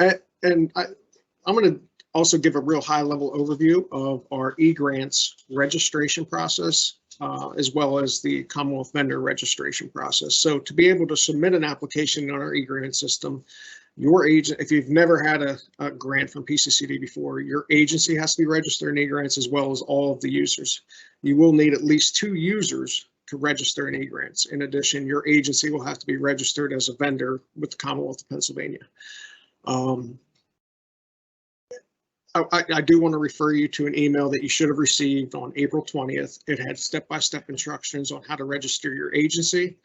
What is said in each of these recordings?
And I'm going to also give a real high-level overview of our eGrants registration process, as well as the Commonwealth vendor registration process. So to be able to submit an application on our eGrant system, your agent, if you've never had a grant from PCCD before, your agency has to be registered in eGrants as well as all of the users. You will need at least 2 users to register in eGrants. In addition, your agency will have to be registered as a vendor with the Commonwealth of Pennsylvania. I do want to refer you to an email that you should have received on April 20th. It had step-by-step instructions on how to register your agency,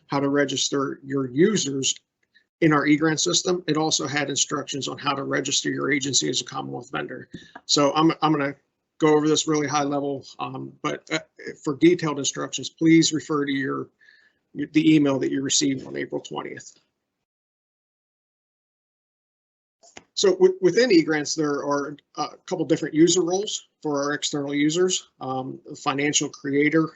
how to register your users in our eGrant system. It also had instructions on how to register your agency as a Commonwealth vendor. So I'm going to go over this really high level, but for detailed instructions, please refer to the email that you received on April 20th. So within eGrants, there are a couple different user roles for our external users. The financial creator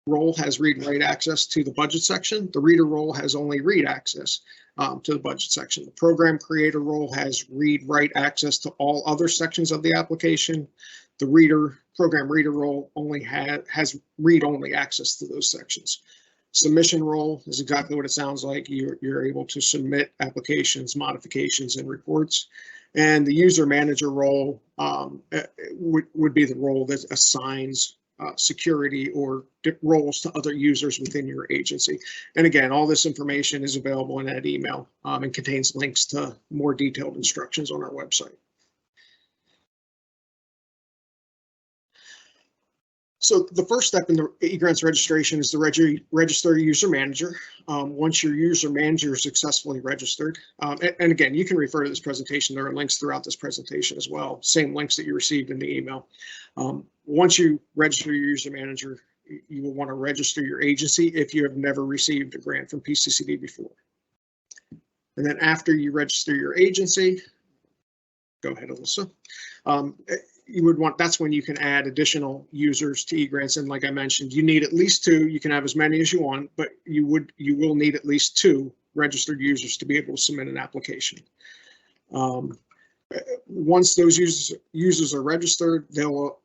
role has read and write access to the budget section. The reader role has only read access to the budget section. The program creator role has read write access to all other sections of the application. The program reader role only has read only access to those sections. Submission role is exactly what it sounds like. You're able to submit applications, modifications, and reports. And the user manager role would be the role that assigns security or roles to other users within your agency. And again, all this information is available in that email and contains links to more detailed instructions on our website. So the first step in the eGrants registration is to register your user manager. Once your user manager is successfully registered, and again, you can refer to this presentation. There are links throughout this presentation as well, same links that you received in the email. Once you register your user manager, you will want to register your agency if you have never received a grant from PCCD before. And then after you register your agency, go ahead, Alyssa. That's when you can add additional users to eGrants. And like I mentioned, you need at least 2. You can have as many as you want, but you will need at least 2 registered users to be able to submit an application. Once those users are registered, they'll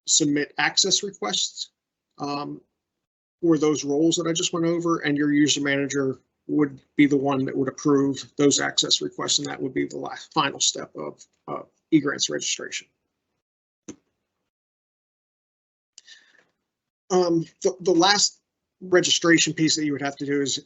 submit access requests for those roles that I just went over, and your user manager would be the one that would approve those access requests, and that would be the final step of eGrants registration. The last registration piece that you would have to do is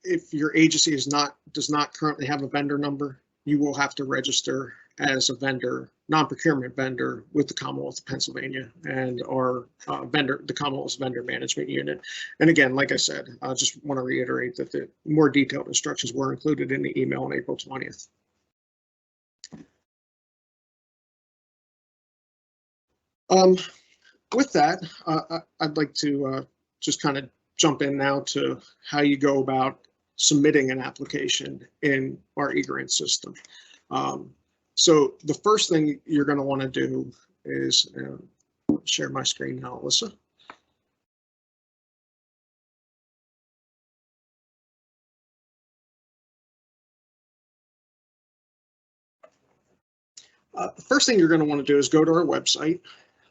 if your agency does not currently have a vendor number, you will have to register as a vendor, non-procurement vendor with the Commonwealth of Pennsylvania and our the Commonwealth's Vendor Management Unit. And again, like I said, I just want to reiterate that the more detailed instructions were included in the email on April 20th. With that, I'd like to just kind of jump in now to how you go about submitting an application in our eGrant system. So the first thing you're going to want to do is share my screen now, Alyssa. The first thing you're going to want to do is go to our website.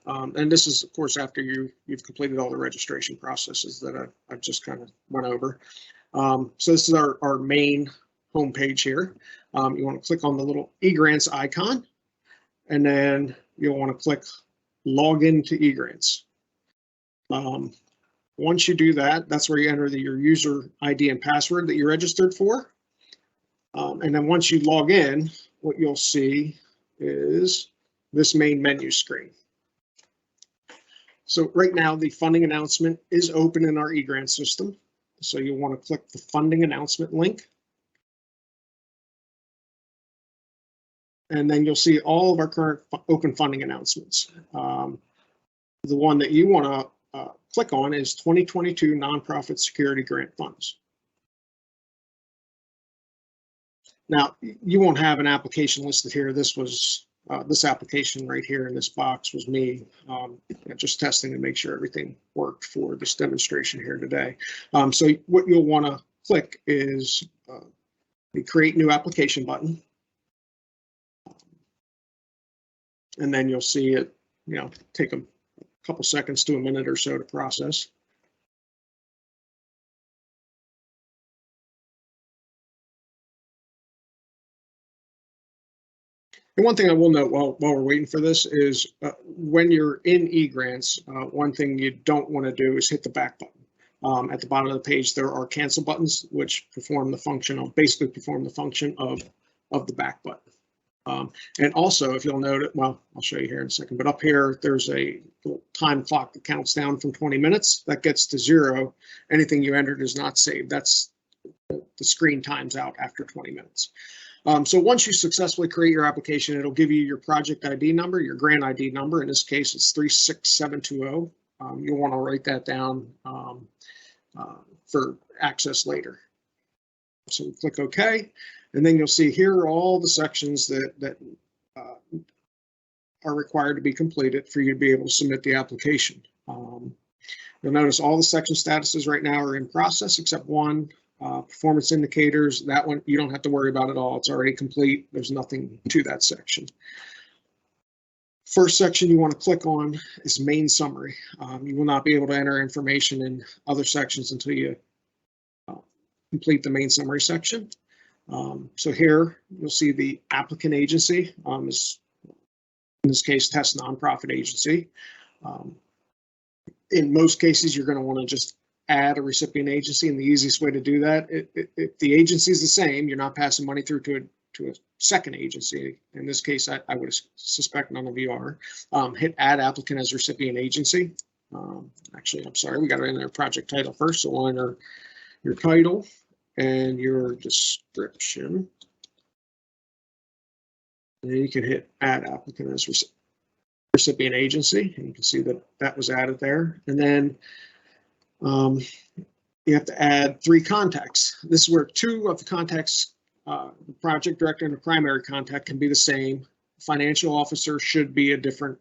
And this is, of course, after you've completed all the registration processes that I've just kind of went over. So this is our main homepage here. You want to click on the little eGrants icon, and then you'll want to click Login to eGrants. Once you do that, that's where you enter your user ID and password that you registered for. And then once you log in, what you'll see is this main menu screen. So right now, the funding announcement is open in our eGrant system. So you'll want to click the funding announcement link. And then you'll see all of our current open funding announcements. The one that you want to click on is 2022 Nonprofit Security Grant Funds. Now, you won't have an application listed here. This was this application right here in this box was me just testing to make sure everything worked for this demonstration here today. So what you'll want to click is the Create New Application button. And then you'll see it, take a couple seconds to a minute or so to process. And one thing I will note while we're waiting for this is when you're in Egrants, one thing you don't want to do is hit the back button. At the bottom of the page, there are cancel buttons, which basically perform the function of the back button. And also, if you'll note it, well, I'll show you here in a second, but up here, there's a little time clock that counts down from 20 minutes. That gets to 0. Anything you entered is not saved. That's the screen times out after 20 minutes. So once you successfully create your application, it'll give you your project ID number, your grant ID number. In this case, it's 36720. You'll want to write that down for access later. So click OK, and then you'll see here are all the sections that are required to be completed for you to be able to submit the application. You'll notice all the section statuses right now are in process except one. Performance indicators, that one you don't have to worry about at all. It's already complete. There's nothing to that section. First section you want to click on is main summary. You will not be able to enter information in other sections until you complete the main summary section. So here you'll see the applicant agency is, in this case, test nonprofit agency. In most cases, you're going to want to just add a recipient agency, and the easiest way to do that, if the agency is the same, you're not passing money through to a second agency. In this case, I would suspect none of you are. Hit add applicant as recipient agency. Actually, I'm sorry, we got to enter project title first, so we'll enter your title and your description. And then you can hit add applicant as recipient agency, and you can see that that was added there. And then you have to add 3 contacts. This is where 2 of the contacts, the project director and the primary contact, can be the same. Financial officer should be a different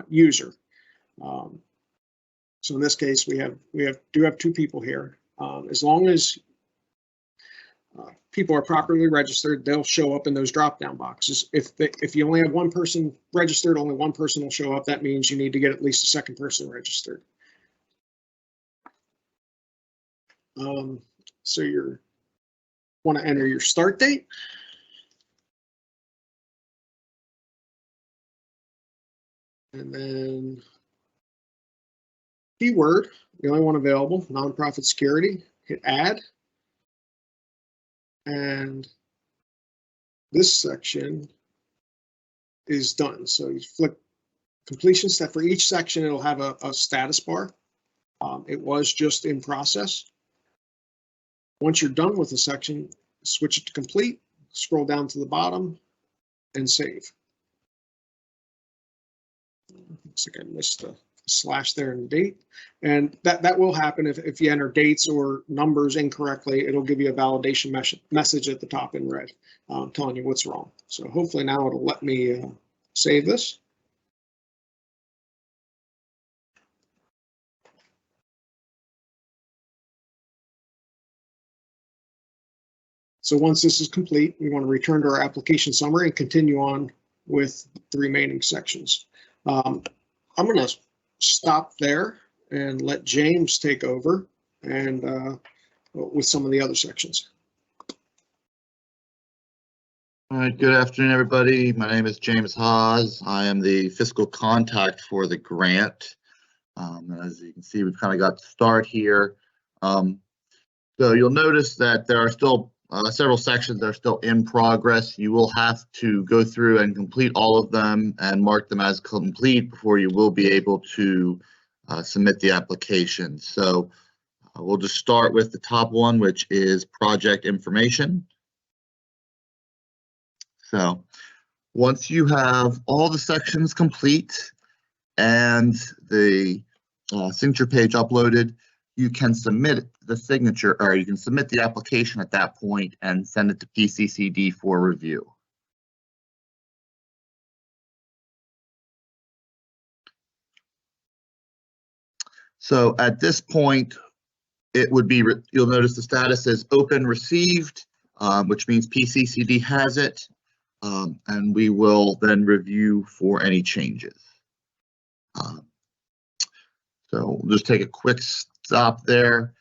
user. So in this case, we do have 2 people here. As long as people are properly registered, they'll show up in those drop-down boxes. If you only have 1 person registered, only 1 person will show up. That means you need to get at least a 2nd person registered. So you want to enter your start date. And then keyword, the only one available, nonprofit security, hit add. And this section is done. So you flick completion step. For each section, it'll have a status bar. It was just in process. Once you're done with the section, switch it to complete, scroll down to the bottom, and save. Looks like I missed a slash there in the date. And that will happen if you enter dates or numbers incorrectly. It'll give you a validation message at the top in red, telling you what's wrong. So hopefully now it'll let me save this. So once this is complete, we want to return to our application summary and continue on with the remaining sections. I'm going to stop there and let James take over and with some of the other sections. All right, good afternoon, everybody. My name is James Haas. I am the fiscal contact for the grant. As you can see, we've kind of got to start here. So you'll notice that there are still several sections that are still in progress. You will have to go through and complete all of them and mark them as complete before you will be able to submit the application. So we'll just start with the top one, which is project information. So once you have all the sections complete and the signature page uploaded, you can submit the signature, or you can submit the application at that point and send it to PCCD for review. So at this point, it would be, you'll notice the status is open received. which means PCCD has it, and we will then review for any changes. So we'll just take a quick stop there.